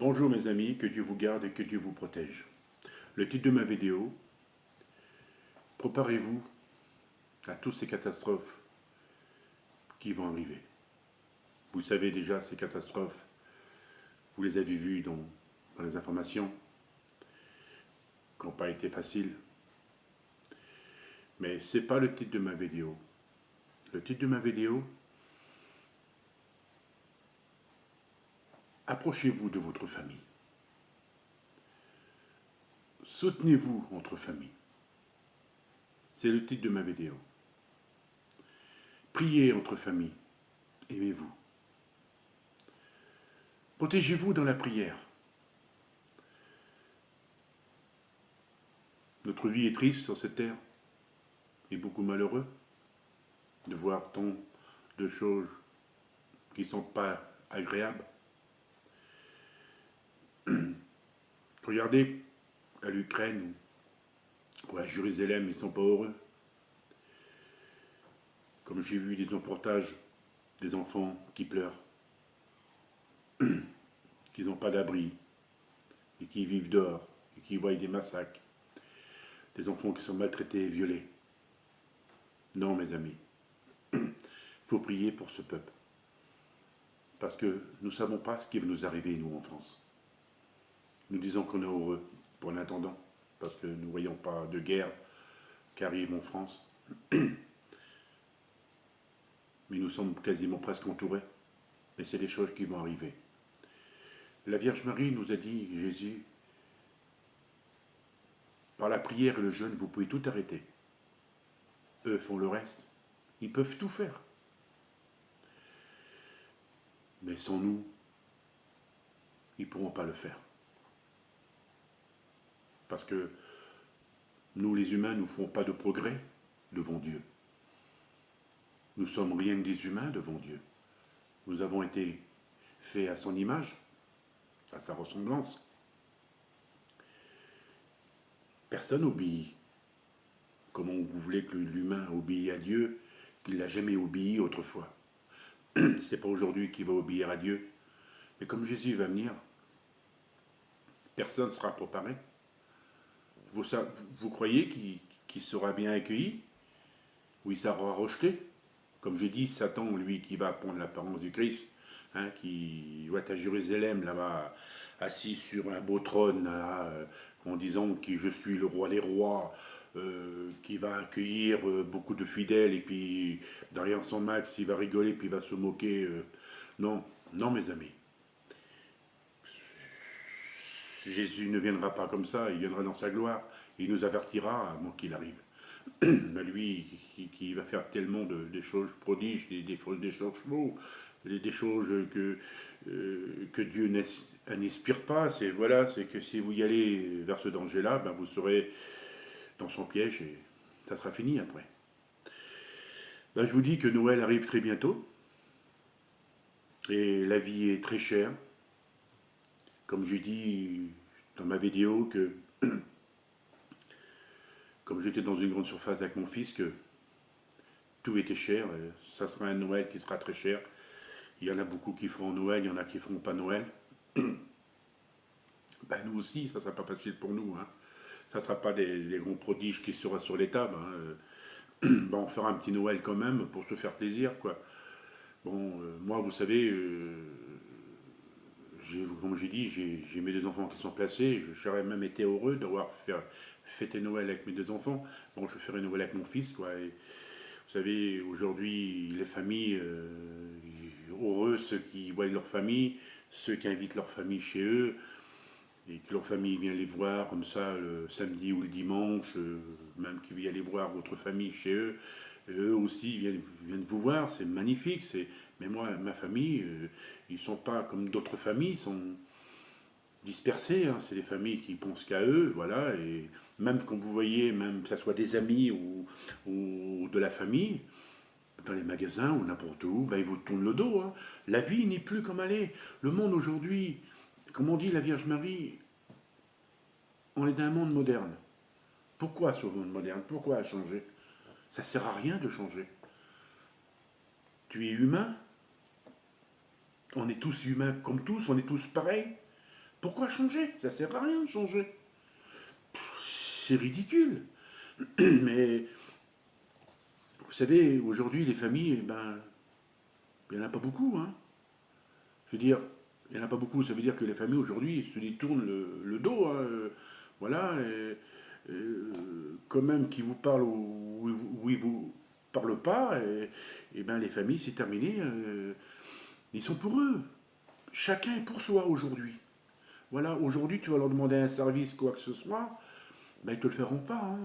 Bonjour mes amis, que Dieu vous garde et que Dieu vous protège. Le titre de ma vidéo, préparez-vous à toutes ces catastrophes qui vont arriver. Vous savez déjà ces catastrophes, vous les avez vues dans les informations, qui n'ont pas été faciles. Mais ce n'est pas le titre de ma vidéo. Le titre de ma vidéo, approchez-vous de votre famille. Soutenez-vous entre familles. C'est le titre de ma vidéo. Priez entre familles. Aimez-vous. Protégez-vous dans la prière. Notre vie est triste sur cette terre et beaucoup malheureux de voir tant de choses qui ne sont pas agréables. Regardez à l'Ukraine ou à Jérusalem, ils ne sont pas heureux. Comme j'ai vu des reportages des enfants qui pleurent, qui n'ont pas d'abri et qui vivent dehors et qui voient des massacres, des enfants qui sont maltraités et violés. Non, mes amis, il faut prier pour ce peuple. Parce que nous ne savons pas ce qui va nous arriver, nous, en France. Nous disons qu'on est heureux pour l'attendant, parce que nous ne voyons pas de guerre qui arrive en France. Mais nous sommes quasiment presque entourés. Mais c'est des choses qui vont arriver. La Vierge Marie nous a dit, Jésus, par la prière et le jeûne, vous pouvez tout arrêter. Eux font le reste. Ils peuvent tout faire. Mais sans nous, ils ne pourront pas le faire. Parce que nous, les humains, nous ne ferons pas de progrès devant Dieu. Nous sommes rien que des humains devant Dieu. Nous avons été faits à son image, à sa ressemblance. Personne n'obéit. Comment vous voulez que l'humain obéisse à Dieu, qu'il n'a jamais obéi autrefois? C'est pas aujourd'hui qu'il va obéir à Dieu. Mais comme Jésus va venir, personne ne sera préparé. Vous croyez qu'il sera bien accueilli? Ou il sera rejeté? Comme j'ai dit, Satan, lui, qui va prendre l'apparence du Christ, qui va être à Jérusalem, là-bas, assis sur un beau trône, là, en disant que je suis le roi des rois, qui va accueillir beaucoup de fidèles, et puis derrière son max, il va rigoler, puis il va se moquer. Non, non, mes amis. Jésus ne viendra pas comme ça, il viendra dans sa gloire, il nous avertira avant qu'il arrive. Mais lui, qui va faire tellement de choses prodiges, des choses chevaux, des choses que Dieu n'inspire pas, c'est que si vous y allez vers ce danger-là, ben vous serez dans son piège et ça sera fini après. Ben je vous dis que Noël arrive très bientôt et la vie est très chère. Comme j'ai dit dans ma vidéo que comme j'étais dans une grande surface avec mon fils, que tout était cher, ça sera un Noël qui sera très cher. Il y en a beaucoup qui feront Noël, il y en a qui ne feront pas Noël. Ben nous aussi, ça ne sera pas facile pour nous. Ça ne sera pas des grands prodiges qui seront sur les tables. Ben, on fera un petit Noël quand même pour se faire plaisir, quoi. Bon, moi, vous savez, comme j'ai dit, j'ai mes deux enfants qui sont placés. J'aurais même été heureux d'avoir fêté Noël avec mes deux enfants. Bon, je ferai Noël avec mon fils, quoi. Et, vous savez, aujourd'hui, les familles, heureux, ceux qui voient leur famille, ceux qui invitent leur famille chez eux, et que leur famille vient les voir comme ça le samedi ou le dimanche, même qu'ils viennent aller voir votre famille chez eux, eux aussi viennent vous voir, c'est magnifique. Mais moi, ma famille, ils ne sont pas comme d'autres familles, ils sont dispersés, c'est des familles qui pensent qu'à eux, voilà, et même quand vous voyez, même que ce soit des amis ou de la famille, dans les magasins ou n'importe où, ben, ils vous tournent le dos. La vie n'est plus comme elle est. Le monde aujourd'hui, comme on dit la Vierge Marie, on est dans un monde moderne. Pourquoi ce monde moderne? Pourquoi changer? Ça ne sert à rien de changer. Tu es humain, on est tous humains comme tous, on est tous pareils. Pourquoi changer? Ça sert à rien de changer. C'est ridicule. Mais vous savez, aujourd'hui, les familles, eh ben, il n'y en a pas beaucoup. Hein. Je veux dire, il n'y en a pas beaucoup. Ça veut dire que les familles aujourd'hui se détournent le dos. Hein. Voilà. Quand même, qui vous parlent ou ils vous parlent pas, et ben les familles, c'est terminé. Ils sont pour eux. Chacun est pour soi aujourd'hui. Voilà, aujourd'hui, tu vas leur demander un service, quoi que ce soit, ben, ils ne te le feront pas. Hein.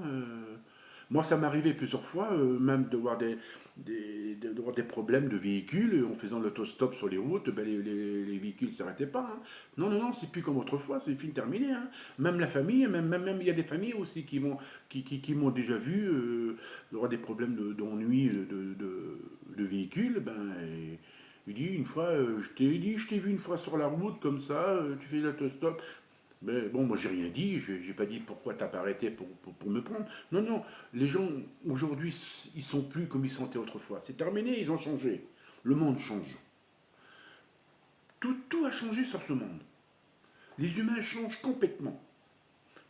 Moi, ça m'est arrivé plusieurs fois, même de voir de voir des problèmes de véhicules en faisant l'autostop sur les routes. Ben, les véhicules ne s'arrêtaient pas. Hein. Non, non, non, c'est plus comme autrefois, c'est fini, terminé. Hein. Même la famille, même il y a des familles aussi qui m'ont déjà vu avoir des problèmes d'ennui de véhicules. Ben, il dit une fois, je t'ai vu une fois sur la route comme ça, tu fais l'autostop. Mais bon, moi j'ai rien dit, j'ai pas dit pourquoi t'as pas arrêté pour me prendre. Non, non, les gens aujourd'hui, ils sont plus comme ils sentaient autrefois. C'est terminé, ils ont changé. Le monde change. Tout a changé sur ce monde. Les humains changent complètement.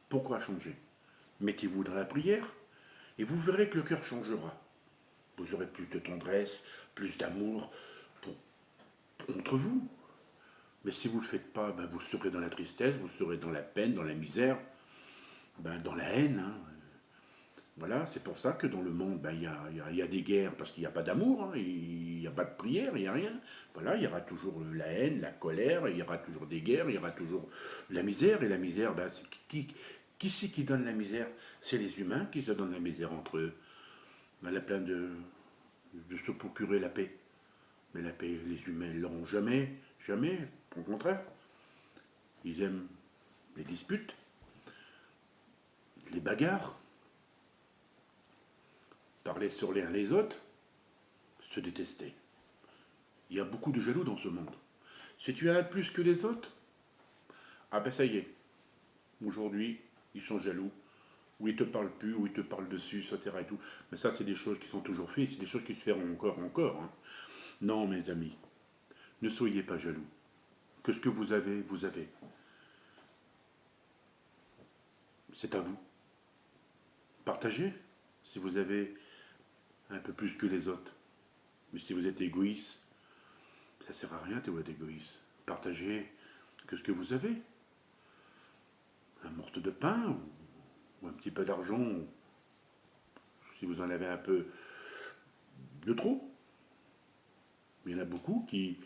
Pourquoi changer? Mettez-vous dans la prière et vous verrez que le cœur changera. Vous aurez plus de tendresse, plus d'amour entre vous. Mais si vous ne le faites pas, ben vous serez dans la tristesse, vous serez dans la peine, dans la misère, ben dans la haine. Hein. Voilà, c'est pour ça que dans le monde, ben, y a des guerres parce qu'il n'y a pas d'amour, hein, il n'y a pas de prière, il n'y a rien. Voilà, il y aura toujours la haine, la colère, il y aura toujours des guerres, il y aura toujours la misère. Et la misère, ben, qui c'est qui donne la misère? C'est les humains qui se donnent la misère entre eux. Ben, la peine de se procurer la paix. Mais la paix, les humains ne l'auront jamais, jamais, au contraire. Ils aiment les disputes, les bagarres, parler sur les uns les autres, se détester. Il y a beaucoup de jaloux dans ce monde. Si tu as un plus que les autres, ah ben ça y est. Aujourd'hui, ils sont jaloux. Ou ils te parlent plus, ou ils te parlent dessus, etc. Et tout. Mais ça, c'est des choses qui sont toujours faites, c'est des choses qui se feront encore. Hein. Non, mes amis, ne soyez pas jaloux. Que ce que vous avez, vous avez. C'est à vous. Partagez si vous avez un peu plus que les autres. Mais si vous êtes égoïste, ça ne sert à rien d'être égoïste. Partagez que ce que vous avez. Un morceau de pain ou un petit peu d'argent, si vous en avez un peu de trop. Il y en a beaucoup qui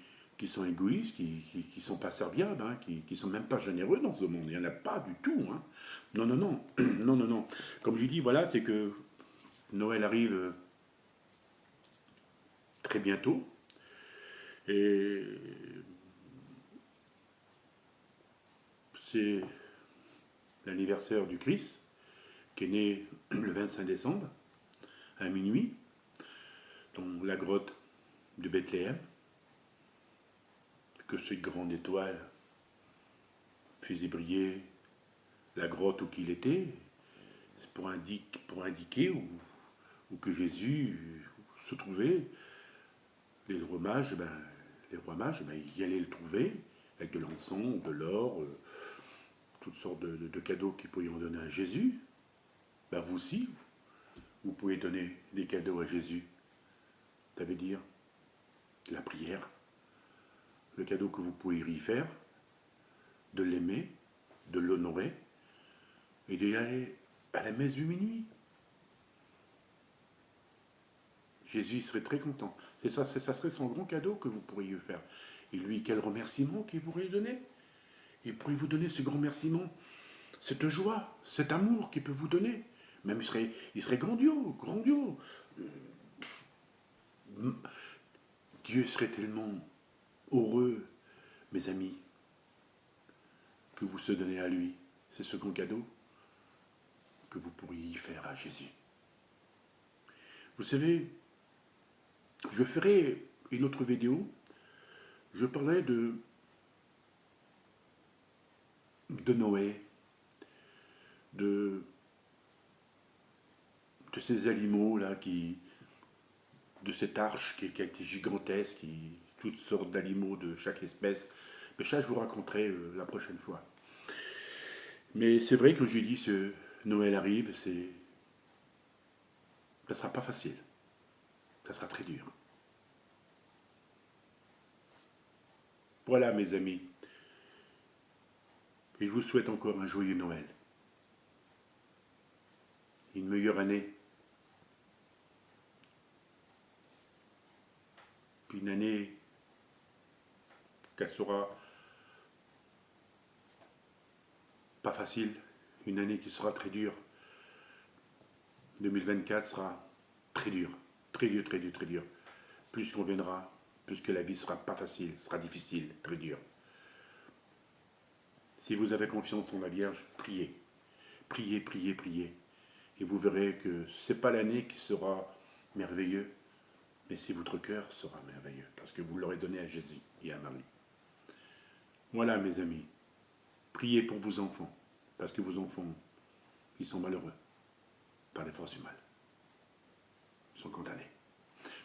sont égoïstes, qui ne sont pas serviables, hein, qui ne sont même pas généreux dans ce monde. Il n'y en a pas du tout. Hein. Non, non, non. Non, non, non. Comme je dis, voilà, c'est que Noël arrive très bientôt. Et c'est l'anniversaire du Christ, qui est né le 25 décembre, à minuit, dans la grotte de Bethléem, que cette grande étoile faisait briller la grotte où qu'il était, pour indiquer où que Jésus se trouvait. Les rois mages, ils allaient le trouver, avec de l'encens, de l'or, toutes sortes de cadeaux qu'ils pouvaient donner à Jésus. Ben vous aussi, vous pouvez donner des cadeaux à Jésus. Ça veut dire la prière, le cadeau que vous pouvez y faire, de l'aimer, de l'honorer, et d'y aller à la messe du minuit. Jésus serait très content. Ça serait son grand cadeau que vous pourriez faire. Et lui, quel remerciement qu'il pourrait lui donner? Il pourrait vous donner ce grand remerciement, cette joie, cet amour qu'il peut vous donner. Même il serait grandiose, grandiose. Dieu serait tellement heureux, mes amis, que vous se donnez à lui. C'est ce grand cadeau que vous pourriez y faire à Jésus. Vous savez, je ferai une autre vidéo, je parlerai de Noé, de ces animaux là de cette arche qui a été gigantesque, toutes sortes d'animaux de chaque espèce Mais ça, je vous raconterai la prochaine fois. Mais c'est vrai que je dis, ce Noël arrive, ça sera pas facile. Ça sera très dur. Voilà, mes amis. Et je vous souhaite encore un joyeux Noël. Une meilleure année. Puis une année qu'elle sera pas facile. Une année qui sera très dure. 2024 sera très dur. Très dur, très dur, très dur. Plus qu'on viendra, plus que la vie sera pas facile, sera difficile, très dur. Si vous avez confiance en la Vierge, priez. Priez, priez, priez. Et vous verrez que ce n'est pas l'année qui sera merveilleuse, mais si votre cœur sera merveilleux, parce que vous l'aurez donné à Jésus et à Marie. Voilà, mes amis. Priez pour vos enfants, parce que vos enfants, ils sont malheureux par les forces du mal. Ils sont condamnés.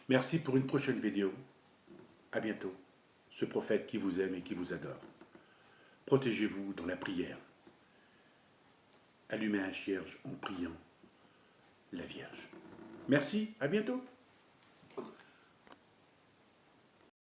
Merci pour une prochaine vidéo. À bientôt. Ce prophète qui vous aime et qui vous adore. Protégez-vous dans la prière. Allumez un cierge en priant la Vierge. Merci, à bientôt.